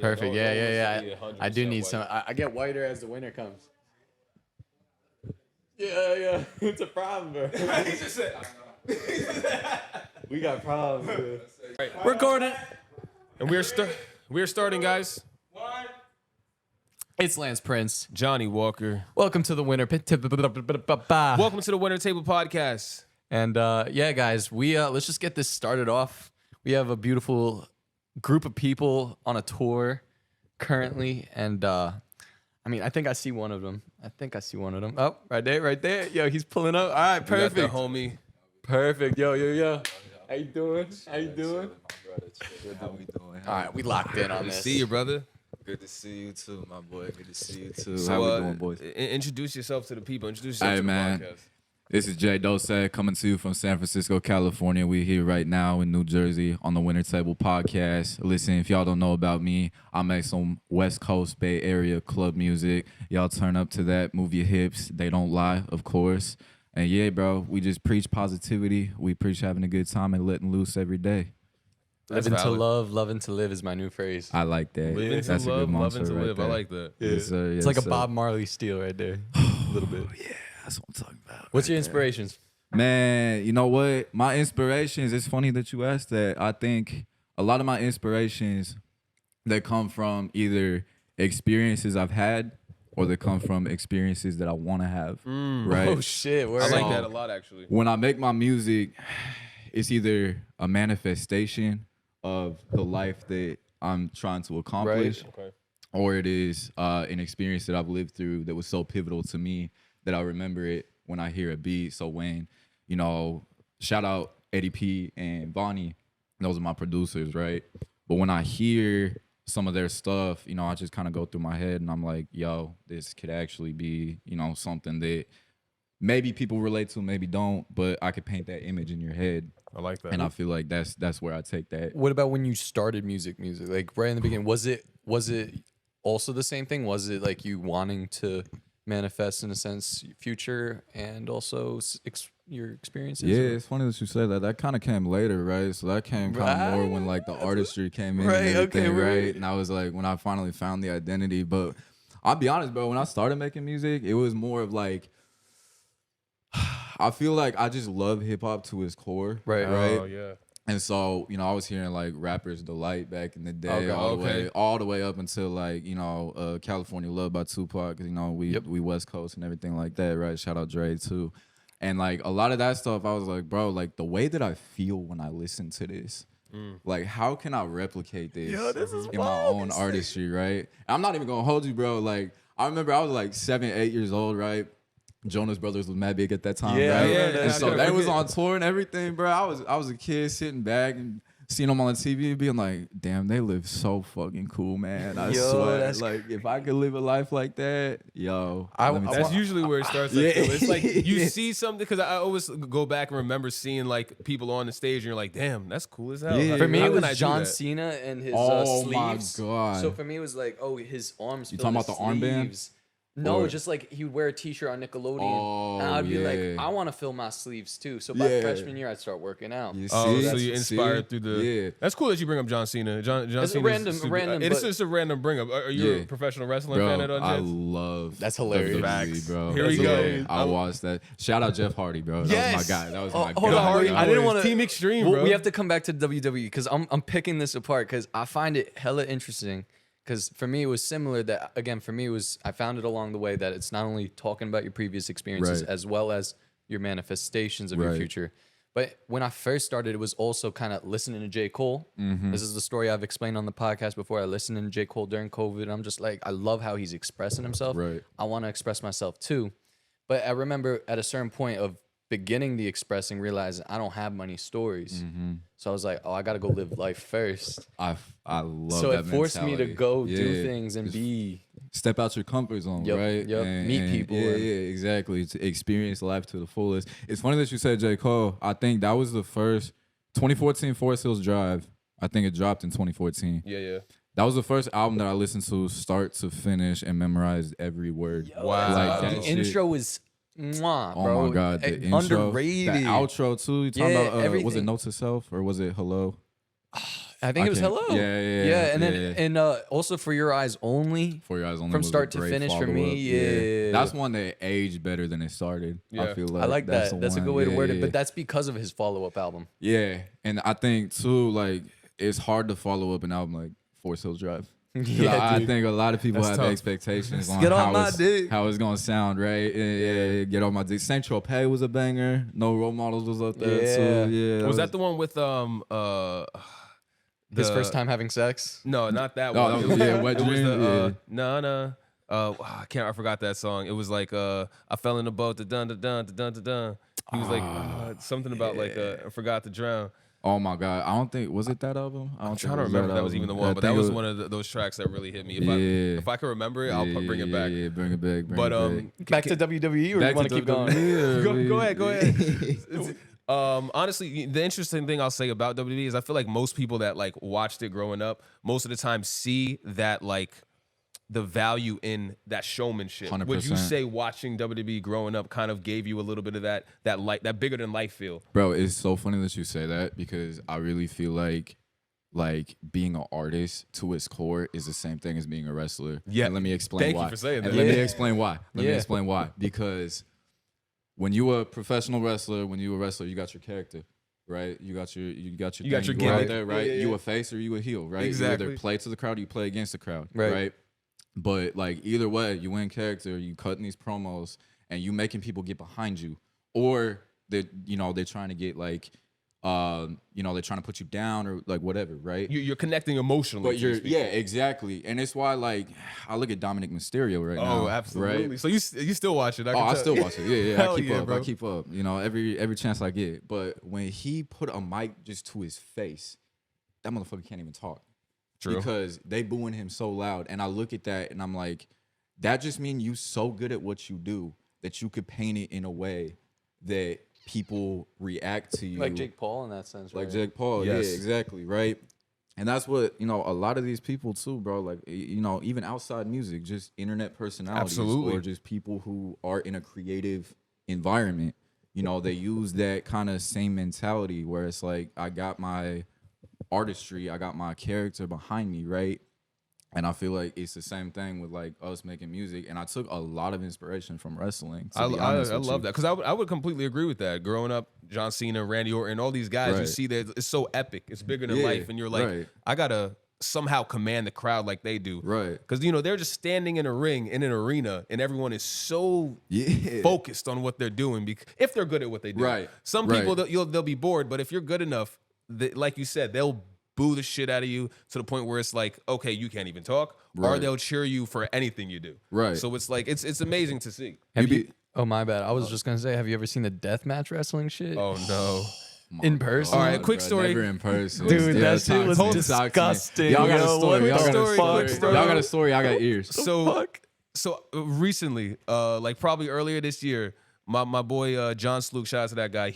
Perfect. Yeah. Yeah, I do 100% need white. some. I get whiter as the winter comes. Yeah. It's a problem, bro. He just said, We got problems, bro. right. Recording. And we're starting, guys. It's Lance Prince. Johnny Walker. Welcome to the winter. Welcome to the Winter Table Podcast. And yeah, guys, we let's just get this started off. We have a beautiful group of people on a tour currently, and I mean, I think I see one of them. Oh, right there. Yo, he's pulling up. All right, We got perfect. the homie. Perfect. Yo. How you doing? How we doing? All right, we locked in on Good to this. see you, brother. Good to see you too, my boy. Good to see you too. So, How we doing, boys? Introduce yourself to the people. Introduce yourself Hey, to the man. podcast. This is Doce coming to you from San Francisco, California. We're here right now in New Jersey on the Winter Table Podcast. Listen, if y'all don't know about me, I make some West Coast Bay Area club music. Y'all turn up to that, move your hips. They don't lie, of course. And yeah, bro, we just preach positivity. We preach having a good time and letting loose every day. That's Living to valid. love, loving to live is my new phrase. I like that. Living to That's a love, good mantra loving to right live. there. I like that. Yes, sir. It's Yes, like a sir. Bob Marley steal right there. A little bit. Yeah, that's what I'm talking about. What's your right there. inspirations? Man, you know what? My inspirations, it's funny that you asked that. I think a lot of my inspirations, they come from either experiences I've had or they come from experiences that I want to have, right? Oh shit! I Word. like that a lot, actually. When I make my music, it's either a manifestation of the life that I'm trying to accomplish, Okay. or it is an experience that I've lived through that was so pivotal to me that I remember it when I hear a beat. So when, you know, shout out Eddie P and Bonnie, those are my producers, right? But when I hear some of their stuff, you know, I just kind of go through my head and I'm like, yo, this could actually be, you know, something that maybe people relate to, maybe don't, but I could paint that image in your head. I like that. And I feel like that's where I take that. What about when you started music? Like right in the beginning, was it also the same thing? Was it like you wanting to manifest in a sense future and also your experiences? Yeah, or- it's funny that you said that. That kind of came later, right? So that came kind of more when like the artistry came in Right, and everything, okay, right. right? And I was like, when I finally found the identity. But I'll be honest, bro, when I started making music, it was more of like, I feel like I just love hip hop to its core, Right. right? Oh, yeah. And so, you know, I was hearing like Rappers Delight back in the day, Okay, all the way up until like, you know, California Love by Tupac, 'cause, you know, we West Coast and everything like that, right? Shout out Dre too. And like a lot of that stuff, I was like, bro, like the way that I feel when I listen to this, like how can I replicate this, in my own artistry, right? I'm not even gonna hold you, bro. Like I remember I was like 7, 8 years old, right? Jonas Brothers was mad big at that time, Yeah, right? yeah, And that's so good. they was on tour and everything, bro. I was a kid sitting back and seeing them on the TV and being like, damn, they live so fucking cool, man. I Yo, swear. that's Like if I could live a life like that, yo. I- let me I tell That's you. usually where it starts. I Yeah. feel. It's like you Yeah. see something, because I always go back and remember seeing like people on the stage and you're like, damn, that's cool as hell. Yeah. For me, How it can I was do John that? Cena and his Oh, my sleeves. God. So for me, it was like, oh, his arms. You filled talking with about the armband? sleeves. No, Or- just like he would wear a T-shirt on Nickelodeon, Oh, and I'd be like, yeah. I want to fill my sleeves too. So by Yeah. freshman year, I'd start working out. You Oh, see? so you inspired See? through the. Yeah. That's cool that you bring up John Cena. John It's Cena's random, super- random, It's but- just a random bring up. Are you a Yeah. professional wrestling Bro, fan at I Unjets? love That's hilarious. WWE, Facts. bro. Here we That's go. hilarious. I watched that. Shout out Jeff Hardy, bro. That was my guy. That was my hold guy. on, Hardy I didn't Boys. want to Team Extreme, Well, bro. we have to come back to WWE because I'm picking this apart because I find it hella interesting. Because for me, it was similar. That again, for me, it was I found it along the way that it's not only talking about your previous experiences Right. as well as your manifestations of your Right. future. But when I first started, it was also kind of listening to J. Cole. Mm-hmm. This is the story I've explained on the podcast before. I listened to J. Cole during COVID. I'm just like, I love how he's expressing himself. Right. I want to express myself too. But I remember at a certain point of beginning the expressing, realizing I don't have many stories. Mm-hmm. So I was like, oh, I got to go live life first. I love So that it forced me to mentality. go do Yeah. things and be. Step out your comfort zone, Yup, right? yup. Meet people Yeah, and- yeah, exactly. To experience life to the fullest. It's funny that you said J. Cole. I think that was the first 2014 Forest Hills Drive. I think it dropped in 2014. Yeah. That was the first album that I listened to start to finish and memorized every word. Wow. Like The that shit. intro is mwah, bro. Oh my God, the intro, Underrated. the outro too. You talking Yeah, about was it everything. Note to Self or was it Hello? I think it was can't- Hello. Yeah, and then and also For Your Eyes Only. For Your Eyes Only From was a start to great finish for follow-up. me, yeah. That's one that aged better than it started. Yeah. I feel like I like that's that. the That's a one. good way to word it. Yeah. But that's because of his follow-up album. Yeah, and I think too, like it's hard to follow up an album like Forest Hills Drive. 'Cause I dude. think a lot of people That's have tough. expectations on Get on how my it's, dick. how it's gonna sound, right? Yeah, get on my dick. Central Pay was a banger. No Role Models was up there Yeah. too. Yeah, Was that the one with His the- first time having sex. No, not that Oh, one. that It was- yeah, Wet it was Dream, the yeah. nah. I forgot that song. It was like I fell in the boat. Da dun da dun da dun da dun. He was like something about like I forgot to drown. Oh my god, I don't think was it that album. I don't I'm think trying it to was remember if that was even the one, but that was one of those tracks that really hit me. If I can remember it, I'll bring it back. Yeah, bring it back. Bring But it back. Back to WWE, or Back you want to keep going? WWE. Go ahead. Honestly, the interesting thing I'll say about WWE is I feel like most people that like watched it growing up, most of the time see that like the value in that showmanship. Would you 100%. say watching WWE growing up kind of gave you a little bit of that bigger than life feel? Bro, it's so funny that you say that because I really feel like being an artist to its core is the same thing as being a wrestler. Yeah. And let me explain Thank why. you for saying And that. let me Yeah. explain why. Let me Yeah. explain why. Because when you a professional wrestler, you got your character, right? You got your You got thing. your go out gimmick. there, right? Yeah, yeah, You yeah. a face or you a heel, right? Exactly. You either play to the crowd or you play against the crowd, Right. right? But like either way, you in character, you cutting these promos, and you making people get behind you, or they're trying to get like, they're trying to put you down or like whatever, right? You're connecting emotionally. But to you're these people. exactly, and it's why like I look at Dominic Mysterio right now. Oh, absolutely. Right? So you still watch it? I still watch it. Yeah, Hell I keep yeah, up. bro. I keep up. Every chance I get. But when he put a mic just to his face, that motherfucker can't even talk. True. Because they booing him so loud. And I look at that and I'm like, that just means you so good at what you do that you could paint it in a way that people react to you. Like Jake Paul in that sense, Like right? Jake Paul. Yes. Yeah, exactly. Right. And that's what, a lot of these people too, bro, like, even outside music, just internet personalities Absolutely. or just people who are in a creative environment, they use that kind of same mentality where it's like, I got my artistry, I got my character behind me, right? And I feel like it's the same thing with like us making music. And I took a lot of inspiration from wrestling. To be honest I with love you. that because I would completely agree with that. Growing up, John Cena, Randy Orton, all these guys, you Right. see that it's so epic. It's bigger than Yeah, life, and you're like, right. I gotta somehow command the crowd like they do, Right. Because they're just standing in a ring in an arena, and everyone is so Yeah. focused on what they're doing. If they're good at what they do, Right. Some Right. people they'll be bored, but if you're good enough, like you said, they'll boo the shit out of you to the point where it's like, okay, you can't even talk, or Right. they'll cheer you for anything you do. Right. So it's like it's amazing to see. Have You you? Oh my bad. I was just gonna say, have you ever seen the deathmatch wrestling shit? Oh no. In person? All right, quick bro, story. Never in person. Dude, Yeah, that shit talk was to me. disgusting. Y'all got yo. a story. What Y'all the got a story. fuck, bro? Y'all got a story. I got ears. So recently, like probably earlier this year, my boy John Slook, shout out to that guy.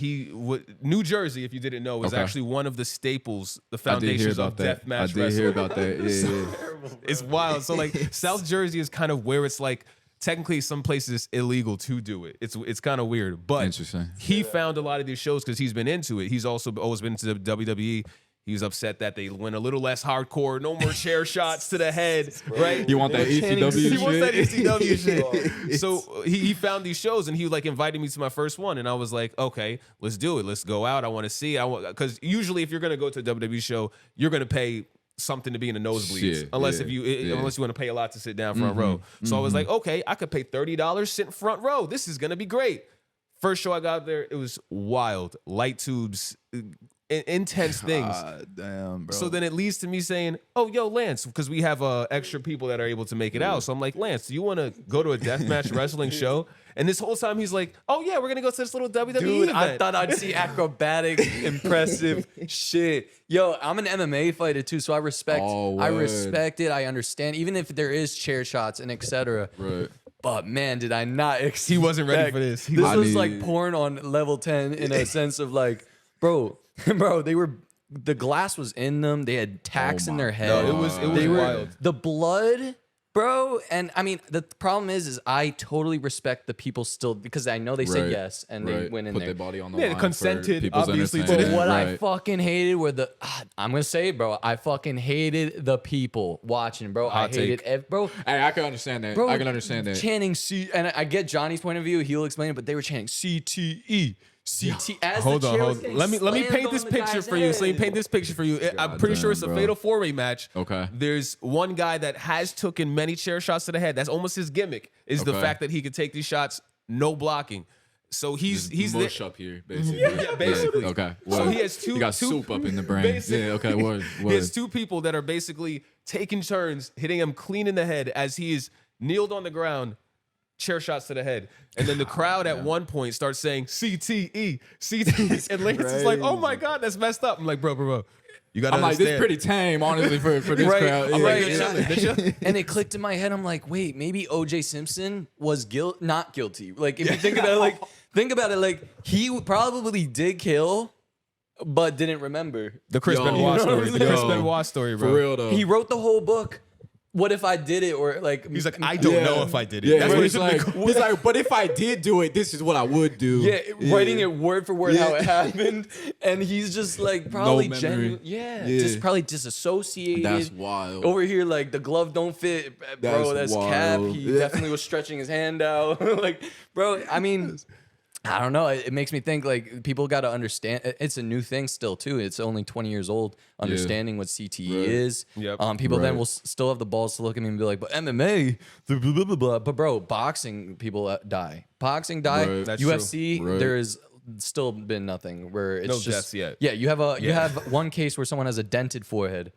New Jersey, if you didn't know, is Okay. actually one of the staples, the I did hear foundations about of that. deathmatch I did wrestling. hear about that. Yeah. It's wild. So like South Jersey is kind of where it's like technically some places it's illegal to do it. It's kind of weird, but Interesting. he found a lot of these shows because he's been into it. He's also always been into the WWE. He was upset that they went a little less hardcore, no more chair shots to the head, right? You want that ECW shit? He wants that ECW shit. So he found these shows and he like invited me to my first one, and I was like, okay, let's do it. Let's go out. I want to see. Because usually if you're gonna go to a WWE show, you're gonna pay something to be in the nosebleeds, Shit, unless yeah. unless you want to pay a lot to sit down front row. So I was like, okay, I could pay $30, sit in front row. This is gonna be great. First show I got there, it was wild, light tubes, intense things. God damn, bro. So then it leads to me saying, "Oh, yo, Lance," because we have extra people that are able to make it out. So I'm like, "Lance, do you want to go to a deathmatch wrestling show?" And this whole time he's like, "Oh yeah, we're gonna go to this little WWE Dude, event." I thought I'd see acrobatic, impressive shit. Yo, I'm an MMA fighter too, so I respect. Oh, I word. respect it. I understand, even if there is chair shots and etc. Right. But man, did I not expect He wasn't ready for this. This I was need- like porn on level 10 in a sense of like, bro, the glass was in them. They had tacks Oh in my their head. No, it was They were- wild. The blood bro. And I mean, the problem is I totally respect the people still because I know they said Right, yes and they right. went in Put there. their body on the Yeah, line consented, for people's obviously, to But entertainment, what I right. fucking hated were I'm gonna say it, bro. I fucking hated the people watching, bro. Hot I hated, bro. Hey, I can understand that. Bro, I can understand that. chanting and I get Johnny's point of view. He'll explain it, but they were chanting CTE. CT as Hold the on, chair hold was on. getting Let me slammed paint on this the picture guy's for you. So let me head. paint this picture for you. I'm pretty sure it's a bro. fatal 4-way match. Okay. There's one guy that has taken many chair shots to the head. That's almost his gimmick. Is the Okay. fact that he could take these shots, no blocking. So he's mush there. up here, basically. Yeah, basically. Okay. So word. he has two. He got two- soup up in the brain. basically. Yeah. Okay. Word. He has Word. two people that are basically taking turns, hitting him clean in the head as he is kneeled on the ground, chair shots to the head. And then the crowd at one point starts saying CTE, CTE. And Lance is like, oh my God, that's messed up. I'm like, bro. You gotta I'm like, understand. this pretty tame, honestly, for this Right, crowd. I'm Yeah. like, right. they're chilling, they're chilling. And it clicked in my head. I'm like, wait, maybe O.J. Simpson was not guilty. Like, if you think about it, like he probably did kill, but didn't remember. The Chris Yo, Benoit you know story. what I'm The Chris saying? Benoit story, bro. For real though. He wrote the whole book. What if I did it? Or like, He's like, I don't Yeah. know if I did it. Yeah, That's where what he's he's like, but if I did do it, this is what I would do. yeah, writing it word for word how it happened, and he's just like probably memory. genuine, Yeah. just probably disassociated. That's wild. Over here, like the glove don't fit, bro. That's That's cap. wild. He Yeah. definitely was stretching his hand out, like, bro. I mean, I don't know. It makes me think like people got to understand. It's a new thing still too. It's only 20 years old. Understanding what CTE Right. is. Yep. People then Right. will still have the balls to look at me and be like, "But MMA, blah blah blah blah." But bro, boxing people die. Boxing die. Right. That's UFC, true. Right. there is still been nothing where it's No just deaths yet. Yeah, you have one case where someone has a dented forehead.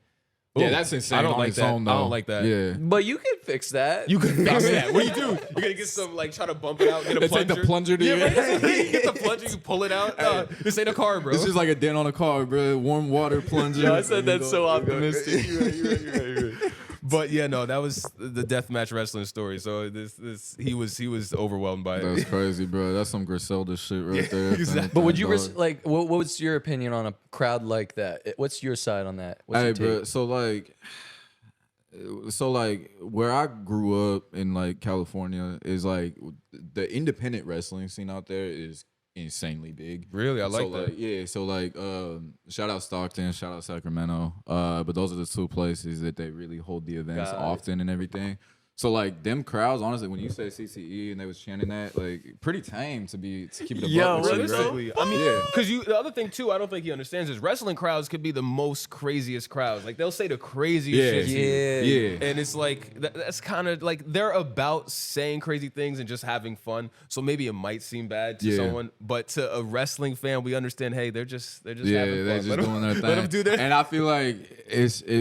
Yeah, Ooh, that's insane. I don't on like its that. own, I though. don't like that. Yeah. But you can fix that. You can fix that. What do you do? You're gonna get some like try to bump it out, get a They take plunger. the plunger to yeah, you. right? You get the plunger, you pull it out. This ain't a car, bro. This is like a dent on a car, bro. Warm water plunger. Yo, I said that so optimistic. You're right. But yeah, no, that was the deathmatch wrestling story. So this he was overwhelmed by it. That's crazy, bro. That's some Griselda shit right there. exactly. But would you Dog. like? What's your opinion on a crowd like that? What's your side on that? What's Hey, your bro. take? So like where I grew up in like California is like the independent wrestling scene out there is insanely big. Really, I like So that. like yeah, so like shout out Stockton, shout out Sacramento. But those are the two places that they really hold the events Got it. often and everything. So like them crowds, honestly, when you say CCE and they was chanting that, like pretty tame to keep it a Yo, buck with you, Realistically, right? I mean, Yeah. because the other thing too, I don't think he understands is wrestling crowds could be the most craziest crowds. Like they'll say the craziest Yeah. shit. to you. Yeah. And it's like that's kind of like they're about saying crazy things and just having fun. So maybe it might seem bad to Yeah. someone, but to a wrestling fan, we understand. Hey, they're just having Yeah, fun. they're just Let 'em- doing their thing. Let them do their. And I feel like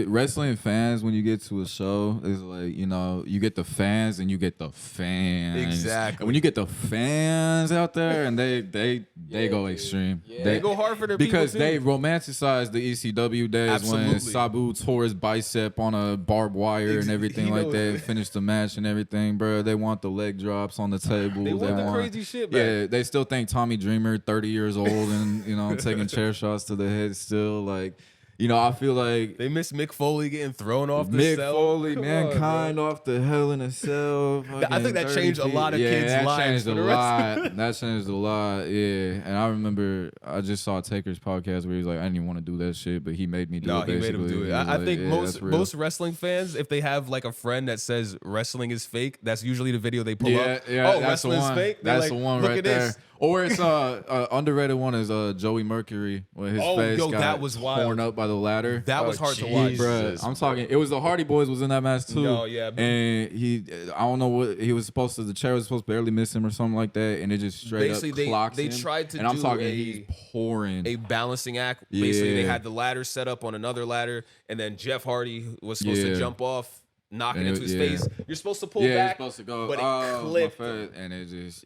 wrestling fans when you get to a show is like, you know, you get the fans and you get the fans. Exactly. And when you get the fans out there and they go extreme. They go hard for their people, because too. they romanticize the ECW days when Absolutely. Sabu tore his bicep on a barbed wire and everything he like knows. that. Finished the match and everything, bro. They want the leg drops on the table. They want the crazy shit back. Yeah, they still think Tommy Dreamer, 30 years old, and you know, taking chair shots to the head. Still, like, you know, I feel like They miss Mick Foley getting thrown off the Mick cell. Foley, Come mankind off the Hell in a Cell. I think that changed a lot of yeah, kids' that lives changed for a the rest. lot. That changed a lot. Yeah, and I remember I just saw Taker's podcast where he's like, I didn't even want to do that shit, but he made me do No, it. he made him basically. do it. He was I like, think yeah, most that's real. most wrestling fans, if they have like a friend that says wrestling is fake, that's usually the video they pull up. Yeah, Oh, that's the wrestling's one. fake. They're That's like, the one Look right at there. this. Or it's underrated one is Joey Mercury when his Oh, face yo, got that was wild. torn up by the ladder. That was hard to watch. Bruh, I'm talking. It was the Hardy Boys was in that match too. No, yeah. And I don't know what he was supposed to. The chair was supposed to barely miss him or something like that, and it just straight Basically, up clocked they him. tried to and I'm do talking. a- He's pouring. A balancing act. Basically, they Yeah. had the ladder set up on another ladder, and then Jeff Hardy was supposed to Yeah. jump off, knock it And into it- his yeah. face. You're supposed to pull yeah, back, he's supposed to go. but it oh, clipped my him. face, and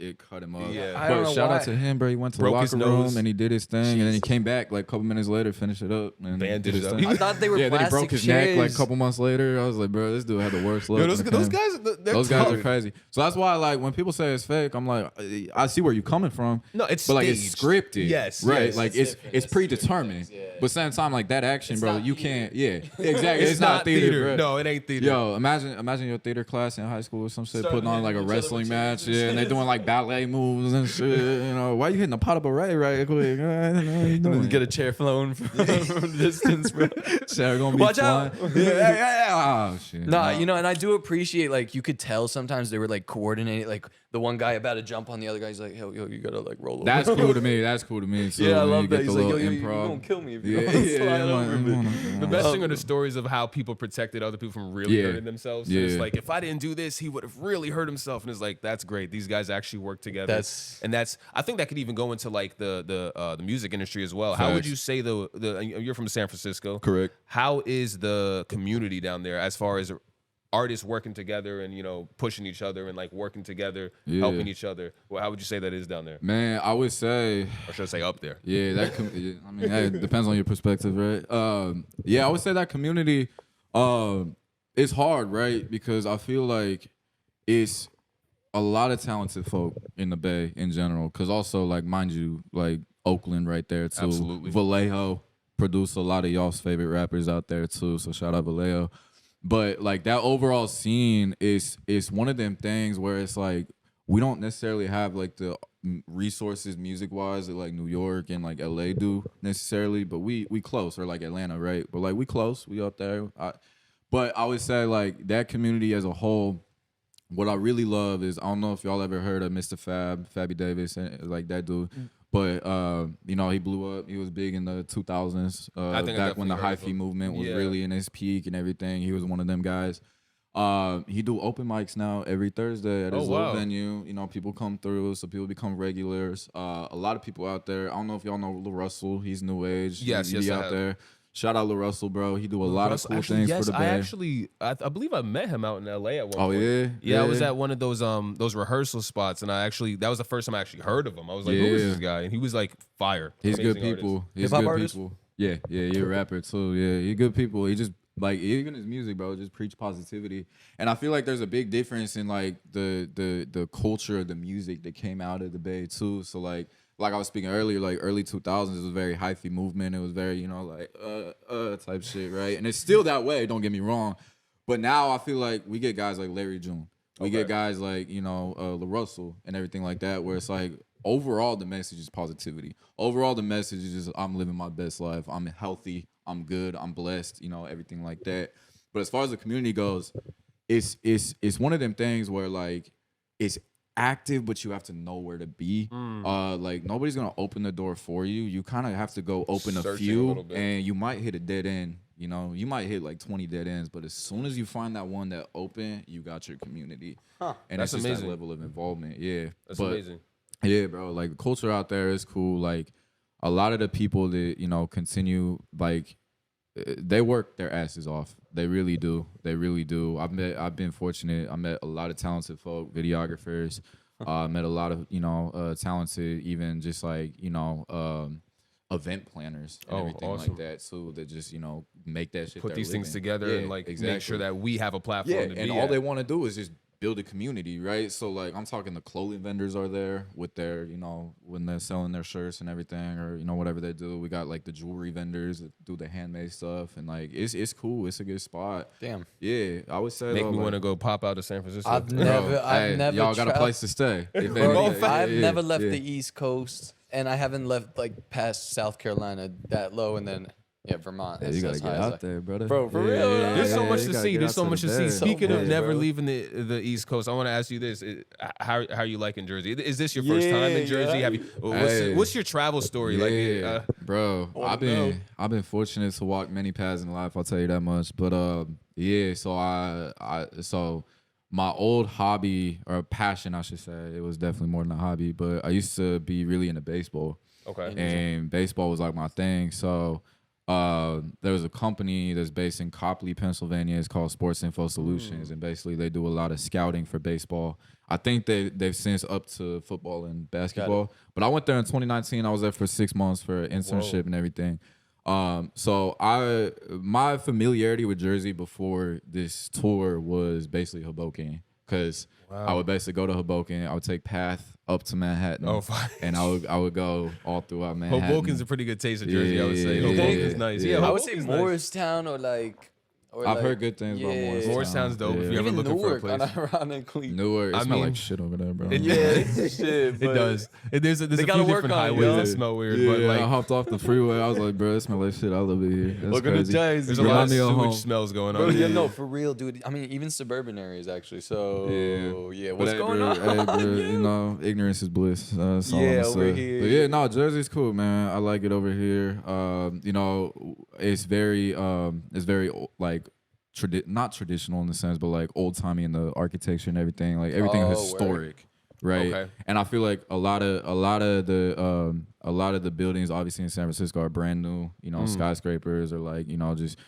it cut him up. Yeah. I don't But know shout why. out to him, bro. He went to Broke the his locker nose. room and he did his thing, and then he came back like a couple minutes later, finished it up, and Bandaged did his up. thing. I thought they were Yeah, then he plastic broke his neck like a chairs. couple months later. I was like, bro, this dude had the worst luck. Yo, those when it guys, came. they're Those guys tough. are crazy. So that's why, like, when people say it's fake, I'm like, I see where you're coming from. No, it's but like it's staged. scripted. Yes, right. yes. Like it's predetermined. But same time, like that action, bro, not you theater. can't. Yeah, exactly. It's, not theater, bro. No, it ain't theater. Yo, bro. Imagine your theater class in high school or some shit putting on like a wrestling match, yeah, and they're doing like ballet moves and shit. You know, why you hitting a pot of beret right quick? I don't know what you doing. Get a chair flown from the distance, bro. Chair gonna be Watch flying. out. Yeah. Oh shit. Nah, you know, and I do appreciate, like, you could tell sometimes they were like coordinating, like the one guy about to jump on the other guy's like, yo, you gotta like roll over. That's cool to me. That's cool to me. So Yeah, I when you love that. get He's the like, yo, little you improv. gonna kill me if you Yeah, don't yeah, slide I'm over me. The best thing are the stories of how people protected other people from really Yeah. hurting themselves. Yeah. It's like, if I didn't do this, he would have really hurt himself. And it's like, that's great. These guys actually work together. I think that could even go into like the music industry as well. How would Facts. you say you're from San Francisco? Correct. How is the community down there as far as artists working together and, you know, pushing each other and like working together, helping each other? Well, how would you say that is down there? Man, I would say, Or should I say up there? yeah, I mean, that depends on your perspective, right? Yeah, I would say that community, it's hard, right? Because I feel like it's a lot of talented folk in the Bay in general. Because also, like, mind you, like Oakland right there too. Absolutely. Vallejo produced a lot of y'all's favorite rappers out there too. So shout out Vallejo. But like that overall scene is one of them things where it's like we don't necessarily have like the resources music wise that like New York and like LA do necessarily, but we close, or like Atlanta, right? But like we close, we up there. But I would say like that community as a whole, what I really love is, I don't know if y'all ever heard of Mr. Fabby Davis, like that dude. But you know, he blew up. He was big in the 2000s, back when the hyphy movement was really in its peak and everything. He was one of them guys. He do open mics now every Thursday at his little venue. You know, people come through, so people become regulars. A lot of people out there. I don't know if y'all know Lil Russell. He's new age. Yes, he I out have. there. Shout out Lil Russell, bro. He do a lot of cool things for the Bay. I believe I met him out in LA at one Oh point. yeah, I was at one of those rehearsal spots, and that was the first time I actually heard of him. I was like, who is this guy? And he was like fire. He's Amazing good people. artist. He's Hip-hop good artist? people. Yeah, you're a rapper too. Yeah, he good people. He just like, even his music, bro, just preach positivity. And I feel like there's a big difference in like the culture of the music that came out of the Bay too. So like I was speaking earlier, like early 2000s, it was very hyphy movement. It was very, you know, like type shit, right? And it's still that way. Don't get me wrong. But now I feel like we get guys like Larry June. We get guys like, you know, Lil Russell and everything like that, where it's like overall the message is positivity. Overall the message is just, I'm living my best life. I'm healthy. I'm good. I'm blessed. You know, everything like that. But as far as the community goes, it's one of them things where like it's active, but you have to know where to be. Like nobody's gonna open the door for you. You kind of have to go open a few, and you might hit a dead end. You know, you might hit like 20 dead ends, but as soon as you find that one that open, you got your community. And That's it's just amazing. that level of involvement. Yeah, That's amazing. Yeah, bro. Like the culture out there is cool. Like a lot of the people that, you know, continue, like they work their asses off. They really do. They really do. I've been fortunate. I met a lot of talented folk, videographers. Met a lot of, you know, talented, even just like, you know, event planners and everything awesome. like that too, that just, you know, make that shit. Put these things living. together and like make sure that we have a platform to be and all at. they want to do is just build a community, right? So like I'm talking, the clothing vendors are there with their, you know, when they're selling their shirts and everything, or, you know, whatever they do. We got like the jewelry vendors that do the handmade stuff, and like it's cool. It's a good spot. Damn. Yeah, I would say Make though, me like, want to go pop out to San Francisco. I've never y'all got a traveled- place to stay. If Bro, any- I've yeah, never left yeah. the East Coast, and I haven't left like past South Carolina that low, and then Vermont. Yeah, That's you gotta as get high as out I- there, brother. Bro, for Yeah, real, yeah, There's so yeah, much you to gotta see. get There's out so the much to Bay. see. So Speaking of much, never bro. leaving the East Coast, I want to ask you this: how you liking Jersey? Is this your first time in Jersey? yeah. Have you? Hey. What's your travel story like? Bro, I've been fortunate to walk many paths in life. I'll tell you that much. But yeah, so my old hobby, or passion, I should say, it was definitely more than a hobby. But I used to be really into baseball. Okay. And baseball was like my thing. So there was a company that's based in Copley, Pennsylvania. It's called Sports Info Solutions, and basically they do a lot of scouting for baseball. I think they've since up to football and basketball. But I went there in 2019. I was there for 6 months for an internship and everything. So my familiarity with Jersey before this tour was basically Hoboken, because I would basically go to Hoboken. I would take path up to Manhattan. Oh, fine. And I would go all throughout Manhattan. Hoboken's a pretty good taste of Jersey, I would say. Yeah, Hoboken's nice. Yeah, I would say Hoboken's nice. Morristown or like Or I've like- heard good things about yeah. Morristown. Morristown's dope if you're ever Even looking for a Newark, place. unironically. Newark, it I smell mean, like shit over there, bro. It Yeah, does. it's shit. It but- does. There's a few gotta work different on it, highways yo. that smell weird, Yeah, but like I hopped off the freeway. I was like, bro, it smell like shit. I love it here. That's Welcome to crazy. Jersey. there's a lot of Remind me of sewage home. smells going Bro, on. yeah, no, for real, dude. I mean, even suburban areas actually. So yeah, But what's hey, going bro, on? Hey, bro, Yeah. you know, ignorance is bliss. That's all Yeah, I'm over saying. here. But yeah, no, Jersey's cool, man. I like it over here. You know, it's very like not traditional in the sense, but like old timey in the architecture and everything. Like everything Oh, historic, right? Okay. And I feel like a lot of the buildings, obviously in San Francisco, are brand new. You know, skyscrapers or like just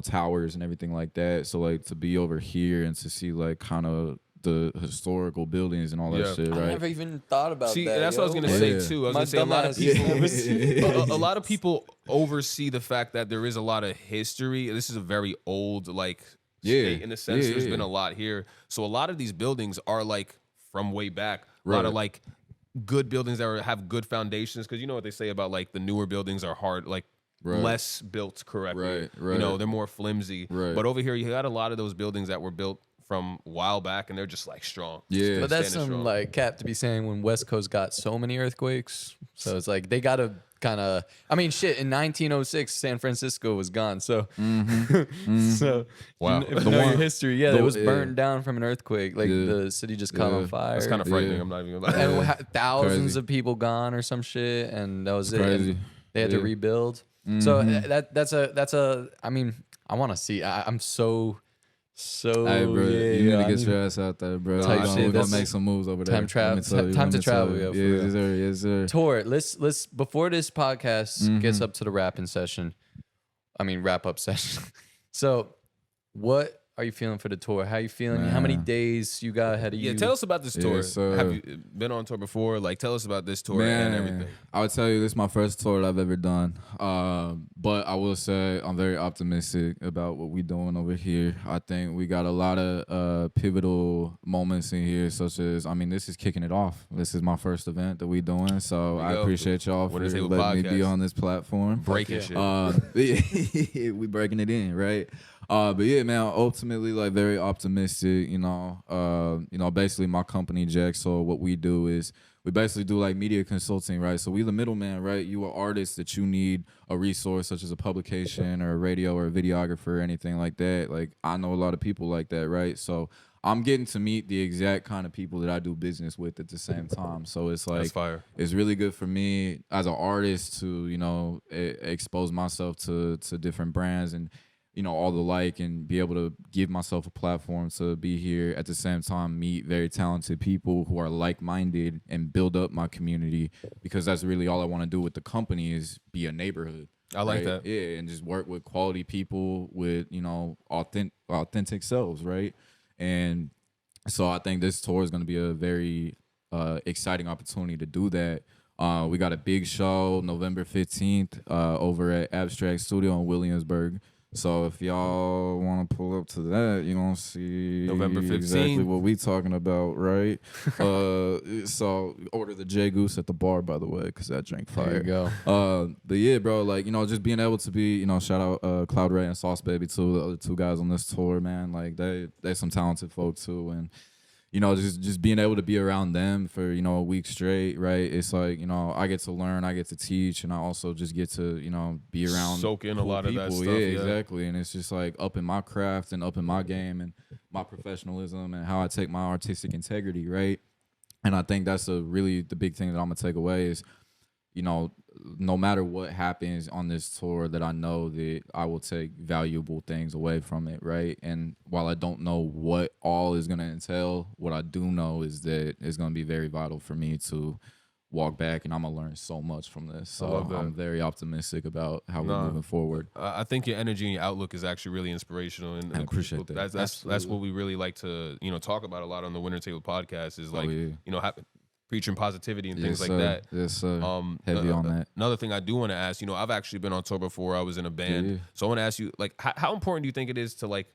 towers and everything like that. So like to be over here and to see like kind of the historical buildings and all that Yeah. shit, I right? never even thought about See, that. that's what I was yo. gonna Yeah. say too. I was My gonna say a lot of dumbass people. never seen it. a lot of people oversee the fact that there is a lot of history. This is a very old like state in a sense. Yeah, There's yeah. been a lot here, so a lot of these buildings are like from way back. A lot of Right. like good buildings that have good foundations, because you know what they say about like the newer buildings are hard, like Right. less built correctly. Right, You know, right. they're more flimsy. Right. But over here, you got a lot of those buildings that were built from a while back, and they're just like strong. Yeah. But that's Standing some strong. like cap to be saying when West Coast got so many earthquakes. So it's like they gotta kind of. I mean, shit. In 1906, San Francisco was gone. So, so Wow. If you The know your one- history, yeah, the- it was yeah. burned down from an earthquake. Like Yeah. the city just caught on Yeah. fire. That's kind of frightening. Yeah. I'm not even gonna lie. and thousands Crazy. of people gone or some shit, and that was it. Crazy. And they had to Yeah. rebuild. So that's a. I mean, I want to see. I'm so. Hey, bro, yeah, you I need to get need- your ass out there, bro. Type We're shit, gonna that's- make some moves over there. time Let me travel- tell you, time let to me tell travel, you. yo, for Yes, real. sir. Yes, sir. Tor, let's before this podcast gets up to the wrapping session. I mean wrap up session. So, what are you feeling for the tour? How you feeling? How many Man. days you got ahead of you? Yeah, tell us about this tour. Yes, sir. Have you been on tour before? Like, tell us about this tour and everything. I would tell you this is my first tour that I've ever done. But I will say I'm very optimistic about what we're doing over here. I think we got a lot of pivotal moments in here, such as, I mean, this is kicking it off. This is my first event that we're doing. So There I you go. appreciate y'all for Winter Table letting me be Podcast. on this platform. Breaking yeah. shit. We breaking it in, right? But yeah, man, ultimately, like, very optimistic, basically my company, Jack, so what we do is we basically do like media consulting, right? So we the middleman, right? You are artists that you need a resource such as a publication or a radio or a videographer or anything like that. Like, I know a lot of people like that, right? So I'm getting to meet the exact kind of people that I do business with at the same time. So it's That's like, fire. it's really good for me as an artist to, expose myself to different brands and, all the like, and be able to give myself a platform to be here at the same time, meet very talented people who are like-minded and build up my community, because that's really all I want to do with the company is be a neighborhood. I like right? that. Yeah, and just work with quality people with, authentic selves, right? And so I think this tour is going to be a very exciting opportunity to do that. We got a big show November 15th over at Abstract Studio in Williamsburg. So if y'all want to pull up to that, you're going to see November 15th. exactly what we talking about, right? So order the J Goose at the bar, by the way, because that drink fire. There you go. But yeah, bro, like, just being able to be, shout out Cloud Ray and Sauce Baby too, the other two guys on this tour, man. Like, they some talented folk too, and just being able to be around them for a week straight, right? It's like, I get to learn, I get to teach, and I also just get to be around, Soak in a cool lot of that people. stuff, Yeah, yeah. exactly. And it's just like up in my craft and up in my game and my professionalism and how I take my artistic integrity, right? And I think that's really the big thing that I'm gonna take away is, no matter what happens on this tour, that I know that I will take valuable things away from it, right? And while I don't know what all is gonna entail, what I do know is that it's gonna be very vital for me to walk back, and I'm gonna learn so much from this. So love that. I'm very optimistic about how we're Nah. moving forward. I think your energy and your outlook is actually really inspirational, and I appreciate people- that. That's what we really like to talk about a lot on the Winter Table Podcast is like yeah. preaching positivity and things Yes, like sir. that. Yes, sir. uh, Heavy on that. Another thing I do want to ask, I've actually been on tour before. I was in a band, Yeah. so I want to ask you, like, how important do you think it is to like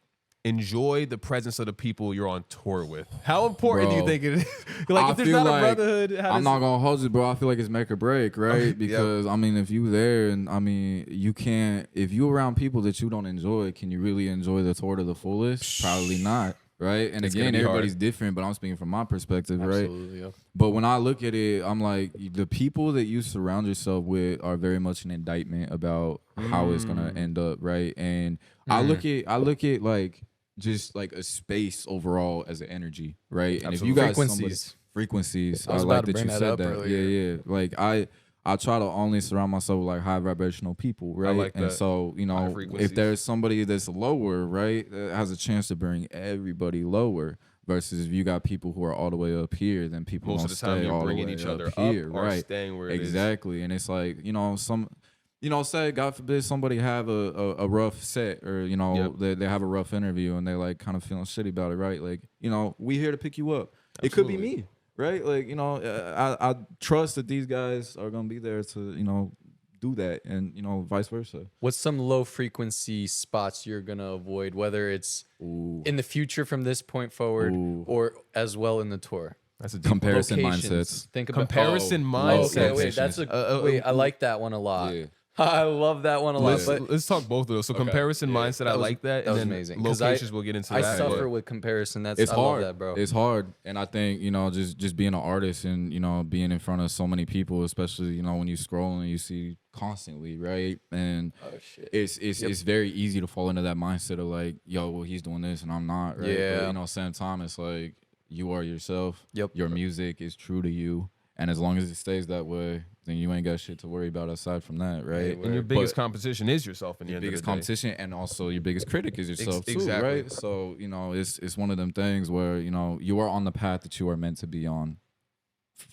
enjoy the presence of the people you're on tour with? How important do you Bro, think it is? Like, I if there's feel not a like brotherhood, how I'm does not gonna hold you, bro. I feel like it's make or break, right? Because Yep. I mean, if you there and I mean, you can't. If you around people that you don't enjoy, can you really enjoy the tour to the fullest? Probably not, right? And It's gonna again, be hard. everybody's different, but I'm speaking from my perspective, right? Absolutely. Yeah. But when I look at it, I'm like, the people that you surround yourself with are very much an indictment about how it's gonna end up, right? And I look at like just like a space overall as an energy, right? And if you Absolutely. guys frequencies, I was I about like to that you bring that said up that. earlier. Yeah. Like I try to only surround myself with like high vibrational people, right? like and that. so, you High know, frequencies. if there's somebody that's lower, right, that has a chance to bring everybody lower. Versus if you got people who are all the way up here, then people most don't of the time stay you're all the bringing way each up other here, up or right? staying where it is. Exactly, and it's like say God forbid somebody have a rough set or they have a rough interview and they like kind of feeling shitty about it, right? Like we here to pick you up. It could be Absolutely. me, right? Like I trust that these guys are gonna be there to do that, and vice versa. What's some low frequency spots you're gonna avoid, whether it's in the future from this point forward or as well in the tour? That's a deep Comparison Locations. mindsets. Think about comparison Oh, mindset. Okay, wait, that's wait. I like that one a lot. Yeah. I love that one a lot. Let's, But let's talk both of those. So comparison mindset, I like that. that And was then amazing. 'Cause locations, we'll get into I that. suffer but- with comparison. That's It's I hard, love that, bro. It's hard, and I think just being an artist and being in front of so many people, especially when you scroll and you see constantly, right? And Oh shit. it's very easy to fall into that mindset of like, yo, well, he's doing this and I'm not, right? Yeah. But same time, it's like you are yourself. Yep. Your music is true to you, and as long as it stays that way, then you ain't got shit to worry about aside from that, right? And your biggest competition is yourself in the end biggest of the day. competition, and also your biggest critic is yourself too, exactly. right? So it's one of them things where you are on the path that you are meant to be on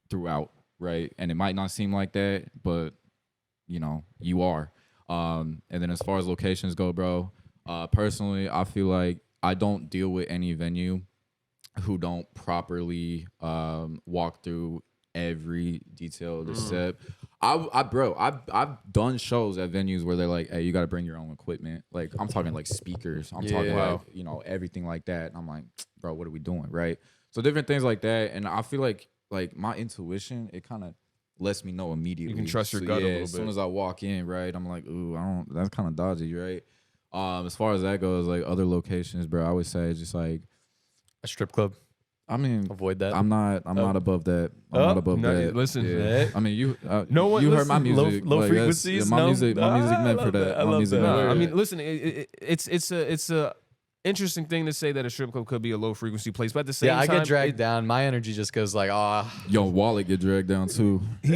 throughout, right? And it might not seem like that, but you are. And then as far as locations go, bro, personally, I feel like I don't deal with any venue who don't properly walk through every detail of the set. I've done shows at venues where they're like, hey, you got to bring your own equipment. Like I'm talking like speakers. I'm talking Yeah. like everything like that. And I'm like, bro, what are we doing, right? So different things like that. And I feel like my intuition, it kind of lets me know immediately. You can trust your So, gut a little as soon bit. as I walk in, right, I'm like, ooh, that's kind of dodgy, right? As far as that goes, like other locations, bro, I would say just like, A strip club. I mean, Avoid that. I'm not above that. I'm not above no, that. listen. Yeah. I mean, you No one you heard my listen, music. low Like, that's- frequencies, my no? music I meant for love that. that. I My love music that. meant for Nah, I that. mean, listen, it's a interesting thing to say that a strip club could be a low frequency place, but at the same Yeah, I time, get dragged down. My energy just goes like, Your wallet get dragged down too. I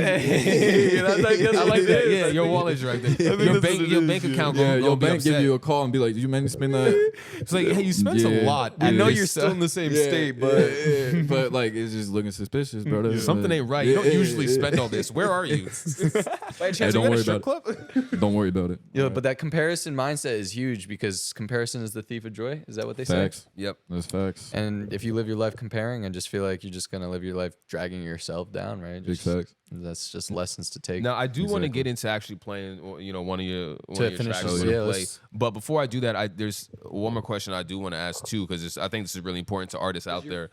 like that. Yeah, your wallet's right there. Your bank account Yeah, gonna your be bank upset. give you a call and be like, "Did you make me spend that?" It's like, hey, you spent Yeah. a lot. I on know this you're still in the same state, but yeah. But like, it's just looking suspicious, brother. something ain't right. You don't usually spend all this. Where are you? By chance, Hey, are don't you at worry a strip about club? Don't worry about it. yeah, but that comparison mindset is huge because comparison is the thief of joy. Is that what they Facts. say? Yep. That's facts. And if you live your life comparing and just feel like you're just gonna live your life dragging yourself down, right? Big Just, facts. that's just lessons to take. Now I do want to Exactly. get into actually playing, one of your finish tracks this, to yeah, play. let's- But before I do that, there's one more question I do want to ask too, because I think this is really important to artists out there.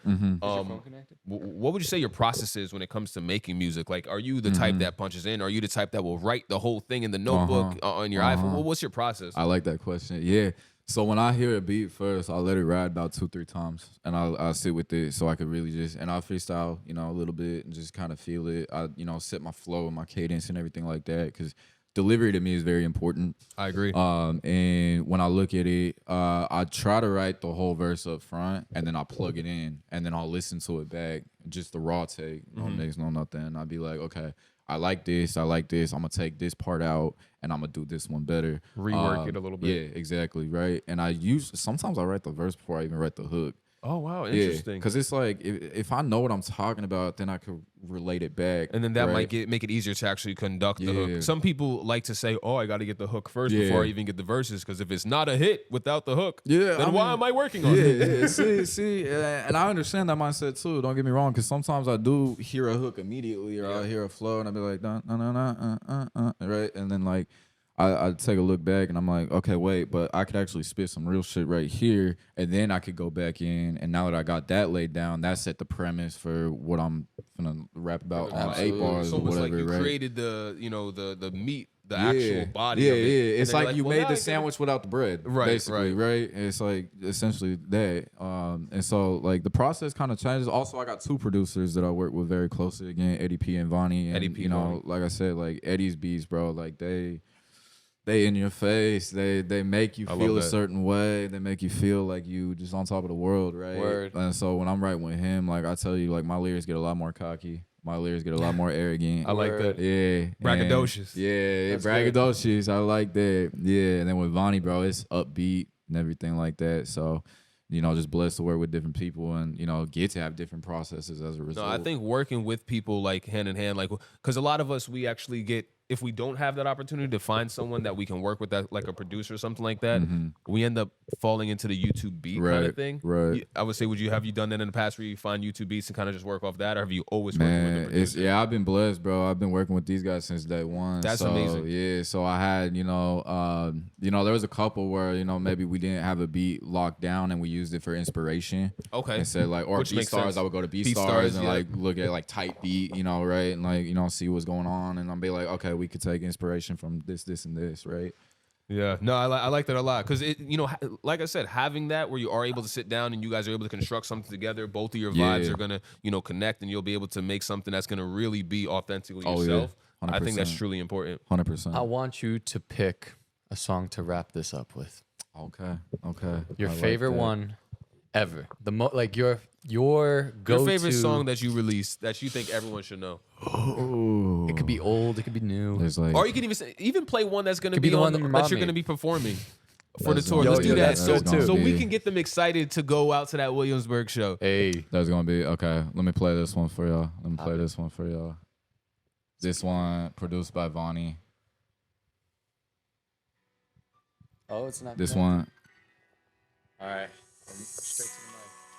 What would you say your process is when it comes to making music? Like, are you the type that punches in? Are you the type that will write the whole thing in the notebook on your iPhone? Well, what's your process? I like that question. Yeah. So when I hear a beat first, I'll let it ride about 2-3 times, and I'll sit with it so I could really and I'll freestyle, a little bit and just kind of feel it. I, set my flow and my cadence and everything like that because delivery to me is very important. I agree. And when I look at it, I try to write the whole verse up front, and then I'll plug it in, and then I'll listen to it back, just the raw take, no mix, no nothing. And I'll be like, okay, I like this. I'm gonna take this part out, and I'm gonna do this one better. Rework it a little bit. Yeah, exactly, right. And sometimes I write the verse before I even write the hook. Oh wow, Yeah, interesting. because it's like if I know what I'm talking about, then I could relate it back, And then that right? might make it easier to actually conduct the Yeah. hook. Some people like to say, "Oh, I got to get the hook first Yeah. before I even get the verses," because if it's not a hit without the hook, Yeah, then I why mean, am I working on it? Yeah, see, and I understand that mindset too. Don't get me wrong, because sometimes I do hear a hook immediately, or I'll hear a flow, and I'll be like, right, and then like I take a look back and I'm like, okay, wait, but I could actually spit some real shit right here, and then I could go back in. And now that I got that laid down, that set the premise for what I'm gonna rap about on 8 bars It's or almost whatever, like you right? created the meat, the actual body Yeah, of it. yeah. And It's then like you're you well, made now the I can- sandwich without the bread, Right, basically, right. right? It's like essentially that. And so like the process kind of changes. Also, I got 2 producers that I work with very closely again, Eddie P and Vonnie. And Eddie P, you know, Vonnie. like I said, like Eddie's beats, bro, like they in your face. They make you I feel love a that. certain way. They make you feel like you just on top of the world, right? Word. And so when I'm writing with him, like I tell you, like my lyrics get a lot more cocky. My lyrics get a lot more arrogant. I like Word. that. Yeah. Braggadocious. Yeah, That's good. braggadocious. I like that. Yeah. And then with Vonnie, bro, it's upbeat and everything like that. So, you know, just blessed to work with different people and, you know, get to have different processes as a result. No, I think working with people like hand in hand, like because a lot of us we actually get if we don't have that opportunity to find someone that we can work with, that like a producer or something like that, we end up falling into the YouTube beat kind Right, of thing. right. I would say, have you done that in the past where you find YouTube beats and kind of just work off that, or have you always worked with the Man, producer? I've been blessed, bro. I've been working with these guys since day one. That's so, amazing. Yeah, so I had, there was a couple where, maybe we didn't have a beat locked down and we used it for inspiration. Okay. And said like, or Which B makes stars, sense. I would go to B Beat stars stars, and yeah. like look at like tight beat, right, and like see what's going on, and I'll be like, okay, we could take inspiration from this, and this, right? Yeah, no, I like that a lot because like I said, having that where you are able to sit down and you guys are able to construct something together, both of your vibes Yeah. are gonna connect, and you'll be able to make something that's gonna really be authentically Oh, yeah. yourself. I think that's 100%. truly important. 100%. I want you to pick a song to wrap this up with. Okay. Your I like favorite that. one ever. Like your Your go-to. favorite song that you released that you think everyone should know, Ooh. It could be old. It could be new. There's like, or you can even play one that's gonna Could be, be the on one that that remind you're me. gonna be performing for the That's tour. gonna Let's be- do yeah, that that's so gonna so we be- can get them excited to go out to that Williamsburg show. Hey, That's gonna be okay. Let me play this one for y'all. This one produced by Vonnie. oh, it's not. This connected. one All right.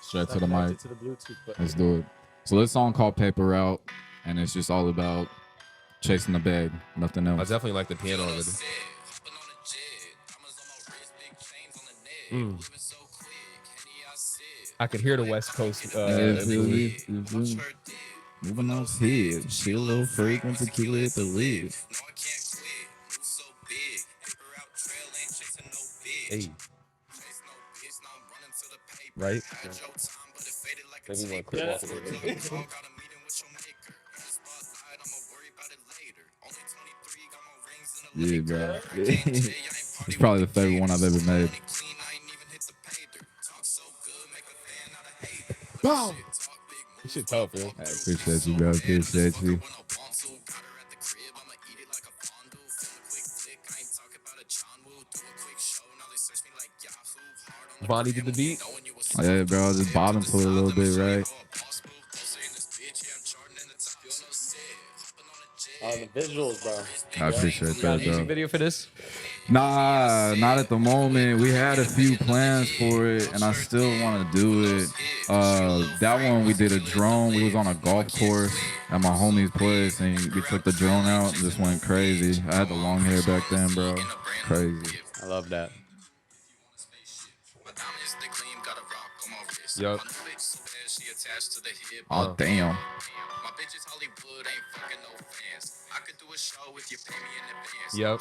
straight to the mic. To the Bluetooth, but Let's do it. So this song called Paper Route, and it's just all about chasing the bag, nothing I else. definitely like the piano already. I could hear the West Coast. Moving on here, chill, little fragrance, tequila at the lid. Hey. Right? Maybe you want to quit walking away. Yeah, bro. It's probably the favorite one I've ever made. Boom! This shit tough, yo. I appreciate you, bro. Appreciate you. Vonnie did the beat. Yeah, bro. I just bottom to it a little bit, right? the visuals, bro. I appreciate You got a that, music bro. video for this? Nah, not at the moment. We had a few plans for it, and I still want to do it. That one we did a drone. We was on a golf course at my homie's place, and we took the drone out and just went crazy. I had the long hair back then, bro. Crazy. I love that. Yup. Oh, damn. Yep.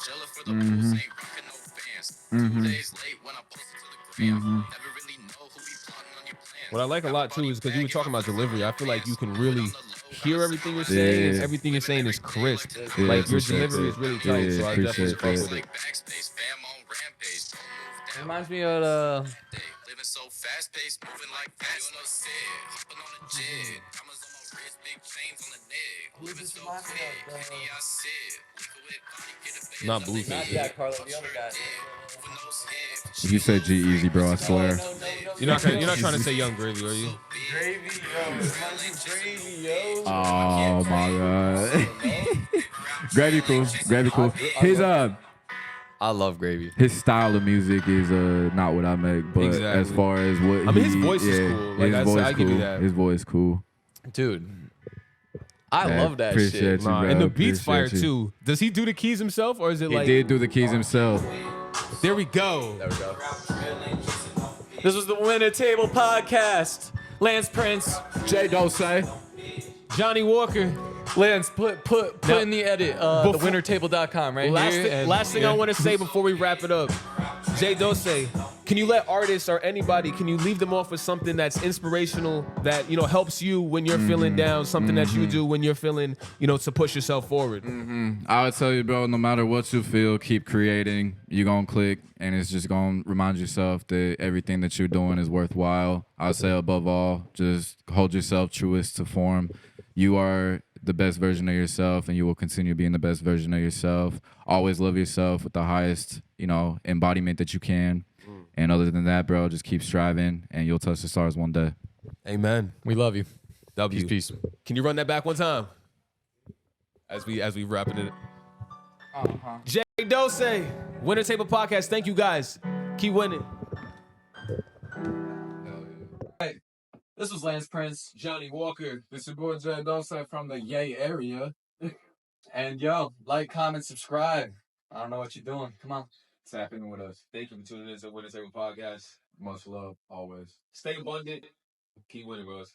What I like a lot too is because you were talking about delivery. I feel like you can really hear everything you're saying, and Yeah. everything you're saying is crisp. Yeah, Like your appreciate delivery that. is really tight, Yeah, so I definitely appreciate fuck that. with it. Reminds me of the. Not Blueface. Carlo, the other guy. If you say G-Easy, bro, I swear. You're not trying to say Young Gravy, are you? Gravy, yo. Reminds me of Gravy, yo. Oh, my God. Gravy cool. Gravy cool. I love Gravy. His style of music is not what I make, but Exactly. as far as what I mean, his voice is cool. Like, his voice I give you that. His voice cool. Dude, I Man, love that appreciate shit. you, Nah, bro. and the beats fire Appreciate you. too. Does he do the keys himself, or is it He like? did do the keys himself. There we go. There we go. This was the Winner Table Podcast. Lance Prince, Doce. Johnny Walker. Lance, put Now, in the edit before- thewinnertable.com right Last, here. and- last thing I want to say before we wrap it up, Jay Doce, can you let artists or anybody, can you leave them off with something that's inspirational, that helps you when you're feeling down, something that you do when you're feeling, to push yourself forward? I would tell you, bro, no matter what you feel, keep creating. You're going to click, and it's just going to remind yourself that everything that you're doing is worthwhile. I would say above all, just hold yourself truest to form. You are the best version of yourself, and you will continue being the best version of yourself. Always love yourself with the highest, embodiment that you can. And other than that, bro, just keep striving, and you'll touch the stars one day. Amen. We love you. W. Peace. Can you run that back one time? As we wrapping it. Jay Doce, Winner Table Podcast. Thank you guys. Keep winning. This was Lance Prince. Johnny Walker. This your boy Jay Doce from the Yay area. And yo, like, comment, subscribe. I don't know what you're doing. Come on. Tap in with us. Thank you for tuning in to Winner Table Podcast. Much love, always. Stay abundant. Keep winning, bros.